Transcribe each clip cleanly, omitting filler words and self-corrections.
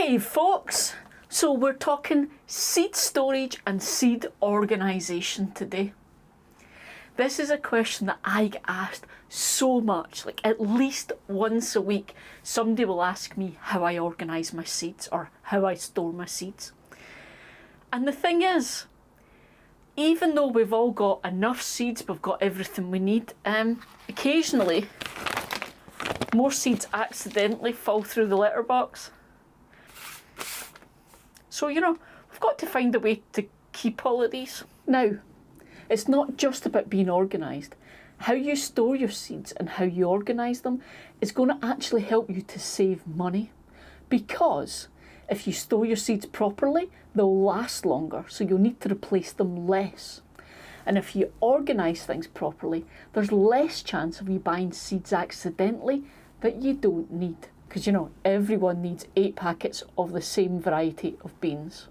Hey folks, so we're talking seed storage and seed organisation today. This is a question that I get asked so much, like at least once a week somebody will ask me how I organise my seeds or how I store my seeds. And the thing is, even though we've all got enough seeds, we've got everything we need, occasionally more seeds accidentally fall through the letterbox. So, we've got to find a way to keep all of these. Now, it's not just about being organised. How you store your seeds and how you organise them is going to actually help you to save money. Because if you store your seeds properly, they'll last longer, so you'll need to replace them less. And if you organise things properly, there's less chance of you buying seeds accidentally that you don't need. Because everyone needs 8 packets of the same variety of beans.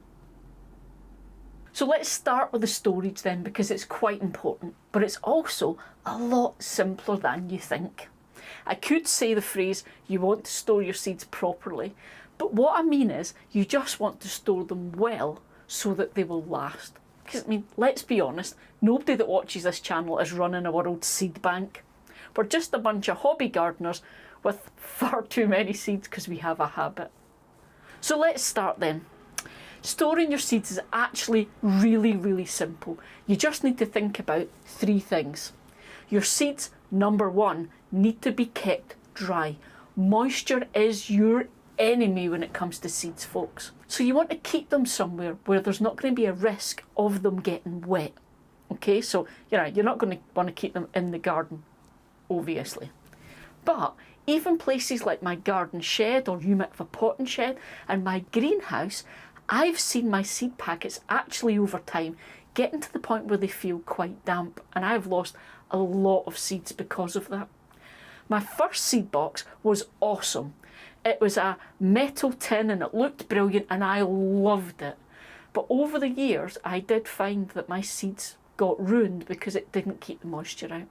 So let's start with the storage then, because it's quite important, but it's also a lot simpler than you think. I could say the phrase, you want to store your seeds properly, but what I mean is you just want to store them well so that they will last. Because let's be honest, nobody that watches this channel is running a world seed bank. We're just a bunch of hobby gardeners with far too many seeds because we have a habit. So let's start then. Storing your seeds is actually really simple. You just need to think about 3 things. Your seeds, number 1, need to be kept dry. Moisture is your enemy when it comes to seeds, folks. So you want to keep them somewhere where there's not going to be a risk of them getting wet. Okay, so you're not going to want to keep them in the garden, obviously. But even places like my garden shed, or you might have a potting shed, and my greenhouse, I've seen my seed packets actually over time getting to the point where they feel quite damp, and I've lost a lot of seeds because of that. My first seed box was awesome. It was a metal tin and it looked brilliant and I loved it. But over the years I did find that my seeds got ruined because it didn't keep the moisture out.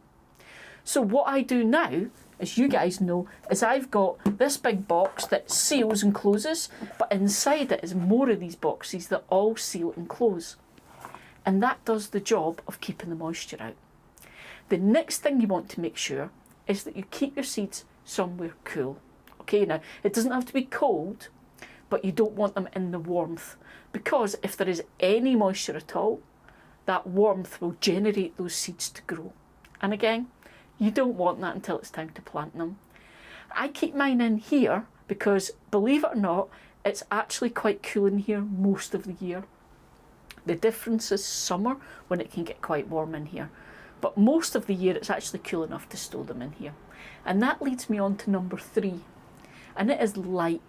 So what I do now, as you guys know, is I've got this big box that seals and closes, but inside it is more of these boxes that all seal and close. And that does the job of keeping the moisture out. The next thing you want to make sure is that you keep your seeds somewhere cool. Okay, now it doesn't have to be cold, but you don't want them in the warmth, because if there is any moisture at all, that warmth will generate those seeds to grow. And again, you don't want that until it's time to plant them. I keep mine in here because, believe it or not, it's actually quite cool in here most of the year. The difference is summer when it can get quite warm in here. But most of the year it's actually cool enough to store them in here. And that leads me on to number 3. And it is light.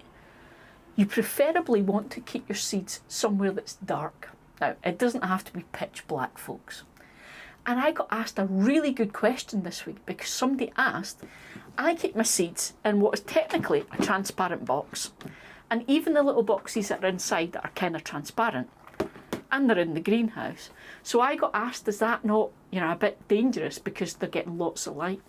You preferably want to keep your seeds somewhere that's dark. Now, it doesn't have to be pitch black, folks. And I got asked a really good question this week because somebody asked, I keep my seeds in what is technically a transparent box, and even the little boxes that are inside that are kind of transparent, and they're in the greenhouse. So I got asked, is that not, a bit dangerous because they're getting lots of light?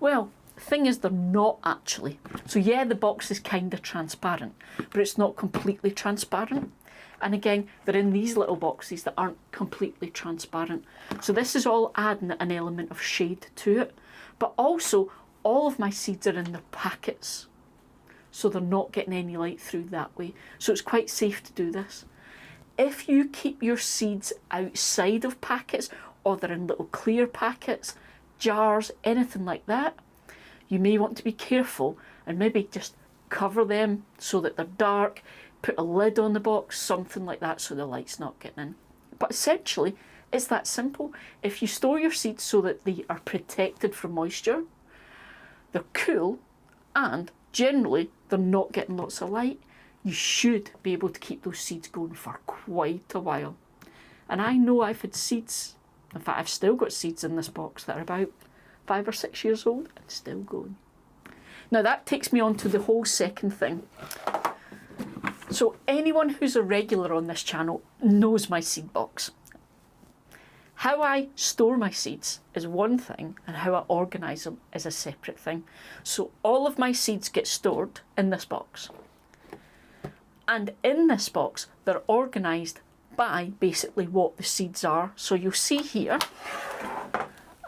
Well, the thing is, they're not actually. So yeah, the box is kind of transparent, but it's not completely transparent. And again, they're in these little boxes that aren't completely transparent. So this is all adding an element of shade to it. But also, all of my seeds are in their packets. So they're not getting any light through that way. So it's quite safe to do this. If you keep your seeds outside of packets, or they're in little clear packets, jars, anything like that, you may want to be careful and maybe just cover them so that they're dark. Put a lid on the box, something like that, so the light's not getting in. But essentially, it's that simple. If you store your seeds so that they are protected from moisture, they're cool, and generally they're not getting lots of light, you should be able to keep those seeds going for quite a while. And I know I've had seeds, in fact I've still got seeds in this box that are about 5 or 6 years old and still going. Now that takes me on to the whole second thing. So anyone who's a regular on this channel knows my seed box. How I store my seeds is one thing, and how I organise them is a separate thing. So all of my seeds get stored in this box. And in this box, they're organised by basically what the seeds are. So you'll see here,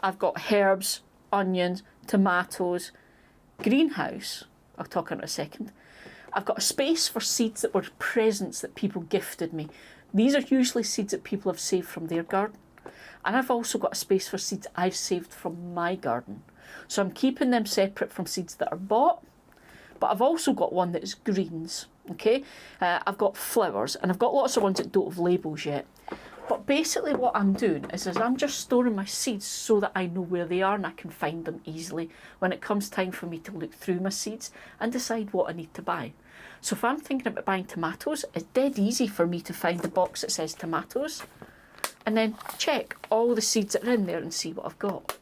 I've got herbs, onions, tomatoes, greenhouse, I'll talk in a second. I've got a space for seeds that were presents that people gifted me. These are usually seeds that people have saved from their garden. And I've also got a space for seeds I've saved from my garden. So I'm keeping them separate from seeds that are bought. But I've also got one that is greens, okay? I've got flowers, and I've got lots of ones that don't have labels yet. But basically what I'm doing is I'm just storing my seeds so that I know where they are and I can find them easily when it comes time for me to look through my seeds and decide what I need to buy. So if I'm thinking about buying tomatoes, it's dead easy for me to find the box that says tomatoes and then check all the seeds that are in there and see what I've got.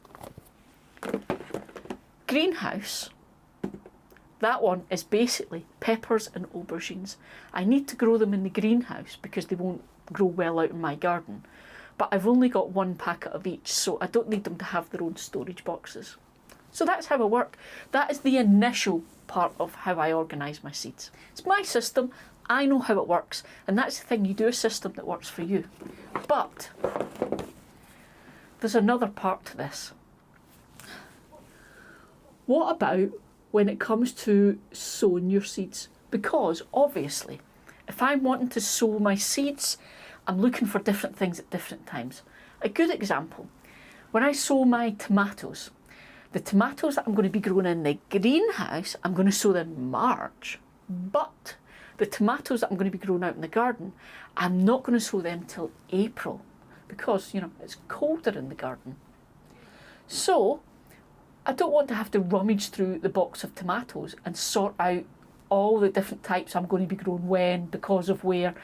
Greenhouse. That one is basically peppers and aubergines. I need to grow them in the greenhouse because they won't grow well out in my garden. But I've only got one packet of each, so I don't need them to have their own storage boxes. So that's how I work. That is the initial part of how I organise my seeds. It's my system, I know how it works, and that's the thing, you do a system that works for you. But there's another part to this. What about when it comes to sowing your seeds? Because obviously, if I'm wanting to sow my seeds, I'm looking for different things at different times. A good example, when I sow my tomatoes, the tomatoes that I'm going to be growing in the greenhouse, I'm going to sow them in March. But the tomatoes that I'm going to be growing out in the garden, I'm not going to sow them till April because, it's colder in the garden. So I don't want to have to rummage through the box of tomatoes and sort out all the different types I'm going to be growing when, because of where.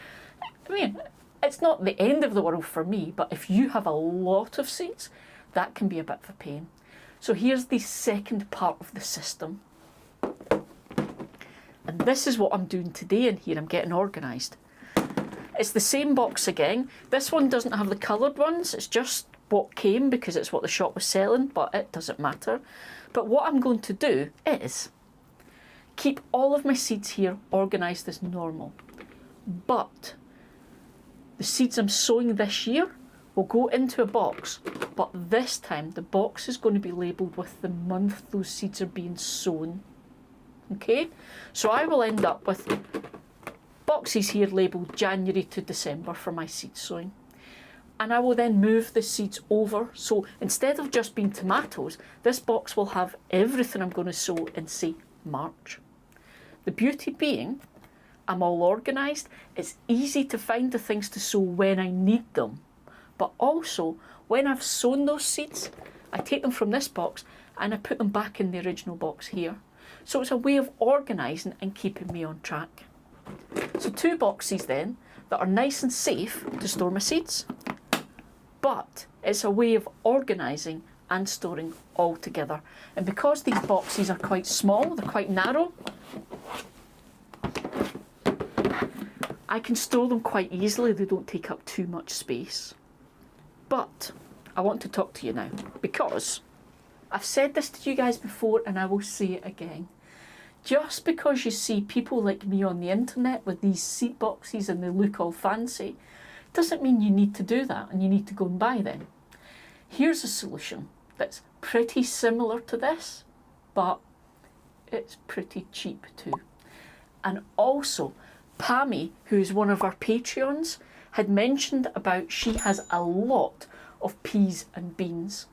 I mean, it's not the end of the world for me, but if you have a lot of seeds, that can be a bit of a pain. So here's the second part of the system. And this is what I'm doing today in here. I'm getting organised. It's the same box again. This one doesn't have the coloured ones. It's just what came because it's what the shop was selling, but it doesn't matter. But what I'm going to do is keep all of my seeds here organised as normal. But the seeds I'm sowing this year will go into a box, but this time the box is going to be labelled with the month those seeds are being sown. Okay, so I will end up with boxes here labelled January to December for my seed sowing. And I will then move the seeds over. So instead of just being tomatoes, this box will have everything I'm going to sow in, say, March. The beauty being, I'm all organised. It's easy to find the things to sow when I need them. But also, when I've sown those seeds, I take them from this box and I put them back in the original box here. So it's a way of organising and keeping me on track. So 2 boxes then that are nice and safe to store my seeds. But it's a way of organising and storing all together. And because these boxes are quite small, they're quite narrow, I can store them quite easily. They don't take up too much space. But I want to talk to you now because I've said this to you guys before and I will say it again. Just because you see people like me on the internet with these seed boxes and they look all fancy, doesn't mean you need to do that and you need to go and buy them. Here's a solution that's pretty similar to this, but it's pretty cheap too. And also, Pammy, who's one of our Patreons, had mentioned about she has a lot of peas and beans.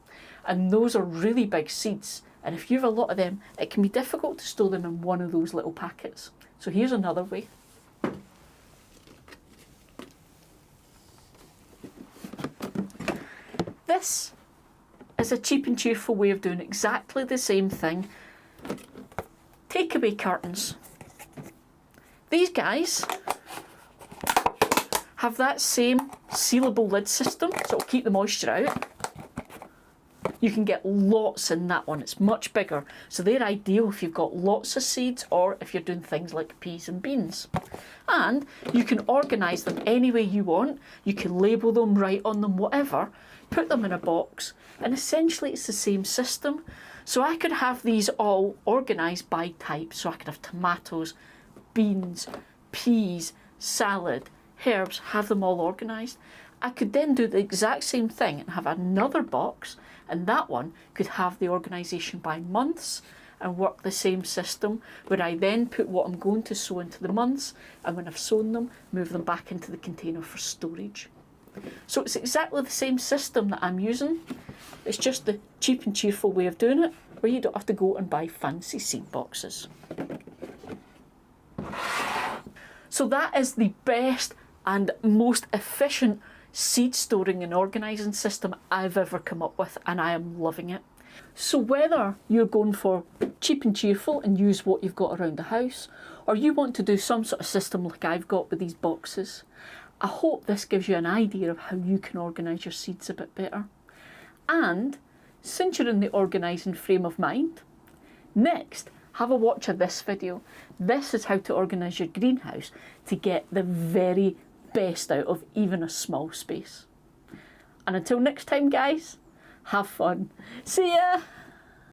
And those are really big seeds. And if you have a lot of them, it can be difficult to store them in one of those little packets. So here's another way. This is a cheap and cheerful way of doing exactly the same thing. Takeaway cartons. These guys have that same sealable lid system, so it'll keep the moisture out. You can get lots in that one, it's much bigger. So they're ideal if you've got lots of seeds or if you're doing things like peas and beans. And you can organise them any way you want. You can label them, write on them, whatever. Put them in a box and essentially it's the same system. So I could have these all organised by type. So I could have tomatoes, beans, peas, salad, herbs, have them all organised. I could then do the exact same thing and have another box, and that one could have the organisation by months and work the same system, where I then put what I'm going to sew into the months, and when I've sewn them, move them back into the container for storage. So it's exactly the same system that I'm using. It's just the cheap and cheerful way of doing it, where you don't have to go and buy fancy seed boxes. So that is the best and most efficient seed storing and organising system I've ever come up with, and I am loving it. So whether you're going for cheap and cheerful and use what you've got around the house, or you want to do some sort of system like I've got with these boxes, I hope this gives you an idea of how you can organise your seeds a bit better. And since you're in the organising frame of mind, next have a watch of this video. This is how to organise your greenhouse to get the very best out of even a small space. And until next time, guys, have fun. See ya!